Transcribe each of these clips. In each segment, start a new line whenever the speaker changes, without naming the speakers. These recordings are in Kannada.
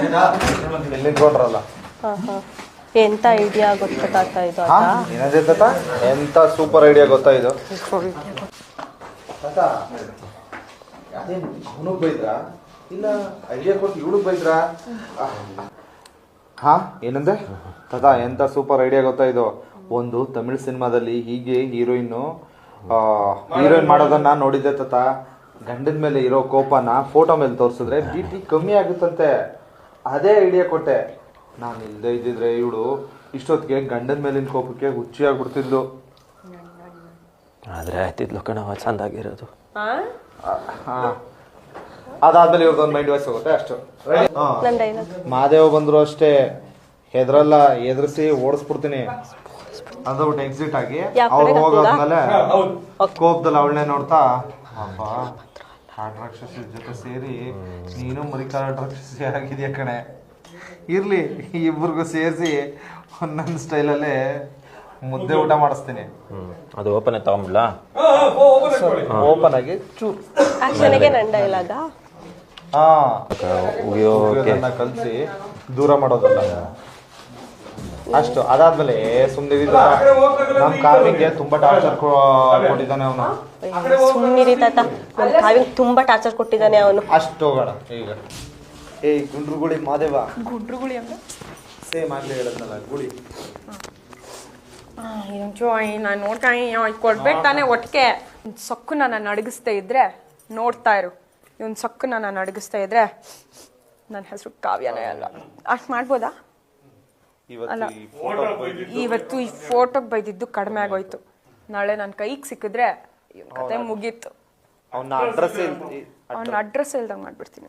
ಇಲ್ಲಿ ನಿಂತ್ಕೊಂಡ್ರಲ್ಲ.
ಎಂತ ಐಡಿಯಾ ಗೊತ್ತಾ ತಾತ ಇದು?
ಏನಾದ್ರೆ ತಾತ ಎಂತ ಸೂಪರ್ ಐಡಿಯಾ ಗೊತ್ತಾ ಇದು? ತಾತ ಅದೇನು ಅವನಿಗೆ ಬೈದ್ರಾ ಇಲ್ಲ ಐಡಿಯಾ ಕೊಟ್ಟು ಇವಳಿಗೆ ಬೈದ್ರಾ? ಹಾ ಏನಂದ್ರೆ ತಾತ ಎಂತ ಸೂಪರ್ ಐಡಿಯಾ ಗೊತ್ತಾ ಇದು? ಒಂದು ತಮಿಳ್ ಸಿನಿಮಾದಲ್ಲಿ ಹೀಗೆ ಹೀರೋಯಿನ್ ಮಾಡೋದನ್ನ ನೋಡಿದ್ದೆ ತಾತ. ಗಂಡದ ಮೇಲೆ ಇರೋ ಕೋಪನ ಫೋಟೋ ಮೇಲೆ ತೋರಿಸಿದ್ರೆ BP ಕಮ್ಮಿ ಆಗುತ್ತಂತೆ. ಅದೇ ಐಡಿಯಾ ಕೊಟ್ಟೆ. ನಾನು ಇಲ್ಲದೆ ಇದ್ದಿದ್ರೆ ಇವಳು ಇಷ್ಟೊತ್ತಿಗೆ ಗಂಡನ ಮೇಲಿನ ಕೋಪಕ್ಕೆ ಹುಚ್ಚಿ ಆಗ್ಬಿಡ್ತಿದ್ಲು.
ಆದ್ರೆ ಆಯ್ತಿದ್ಲು ಕಣವ, ಚಂದಾಗಿರೋದು.
ಅದಾದ್ಮೇಲೆ ಇವಾಗ ಒಂದು ಮೈಂಡ್ ವಾಯ್ಸ್ ಹೋಗುತ್ತೆ ಅಷ್ಟು. ಮಾದೇವ ಬಂದ್ರು ಅಷ್ಟೇ, ಹೆದ್ರಲ್ಲ, ಎದುರಿಸಿ ಓಡಿಸ್ಬಿಡ್ತೀನಿ ಅಂದ್ಬಿಟ್ಟು ಎಕ್ಸಿಟ್ ಆಗಿ ಅವ್ರು ಹೋಗಾದ್ಮೇಲೆ ಕೋಪದಲ್ಲಿ ಅವಳನ್ನೇ ನೋಡ್ತಾ, ಅಪ್ಪ ರಾಕ್ಷಸಿ ಜೊತೆ ಸೇರಿ ನೀನು ಮರಿಕಾಲ ರಾಕ್ಷಸಿ ಆಗಿದ್ಯಾ ಕಣೆ, ಇರ್ಲಿ ಇಬ್ಬರಿಗೂ ಸೇರಿಸಿ ಒಂದೊಂದು ಸ್ಟೈಲಲ್ಲೇ ಮುದ್ದೆ ಊಟ ಮಾಡಿಸ್ತೀನಿ.
ಅದು ಓಪನ್ ತಗೊಂಬಿಡ್ಲಾ?
ಓಪನ್ ಆಗಿ ಚೂರು ಕಲ್ಸಿ ದೂರ ಮಾಡೋದಲ್ಲ ಅಷ್ಟು. ಅದಾದ್ಮೇಲೆ ಸುಮ್ಮನೆ ನಮ್ ಕಾವಿಗೆ ತುಂಬಾ ಟಾರ್ಚರ್ ಕೊಟ್ಟಿದ್ದಾನೆ ಅವನು.
ಸುಮ್ಮನಿರಿ ತಾತ, ನಮ್ ಕಾವಿಗೆ ತುಂಬಾ ಟಾರ್ಚರ್ ಕೊಟ್ಟಿದ್ದಾನೆ ಅವನು.
ಅಷ್ಟು ಹೋಗೋಣ ಈಗ. ಏಯ್ ಗುಂಡ್ರುಗುಳಿ ಮಾದೇವ.
ಗುಂಡ್ರುಗುಳಿ ಅಂದ್ರೆ
ಸೇಮ್ ಆಗ್ಲೇ ಹೇಳದ್ನಲ್ಲ ಗುಳಿ.
ನಾನು ನೋಡ್ತಾ ಕೊಡ್ಬೇಕು ತಾನೆ ಒಟ್ಟಿಗೆ. ಸೊಕ್ಕು ನಾನು ನಡಗಿಸ್ತಾ ಇದ್ರೆ ನೋಡ್ತಾ ಇರು. ಇವನ್ ಸೊಕ್ಕು ನಾನು ನಡಗಿಸ್ತಾ ಇದ್ರೆ ನನ್ನ ಹೆಸರು ಕಾವ್ಯನೇ ಅಲ್ಲ. ಅಷ್ಟು ಮಾಡ್ಬೋದಾ? ಇವತ್ತು ಈ ಫೋಟೋಗೆ ಬೈದಿದ್ದು ಕಡಿಮೆ ಆಗೋಯ್ತು. ನಾಳೆ ನನ್ನ ಕೈಗೆ ಸಿಕ್ಕಿದ್ರೆ ಇವನ್ ಕತೆ ಮುಗೀತು.
ಅವನ ಅಡ್ರೆಸ್
ಇಲ್ದಂಗೆ ಮಾಡ್ಬಿಡ್ತೀನಿ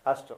ಅಷ್ಟು.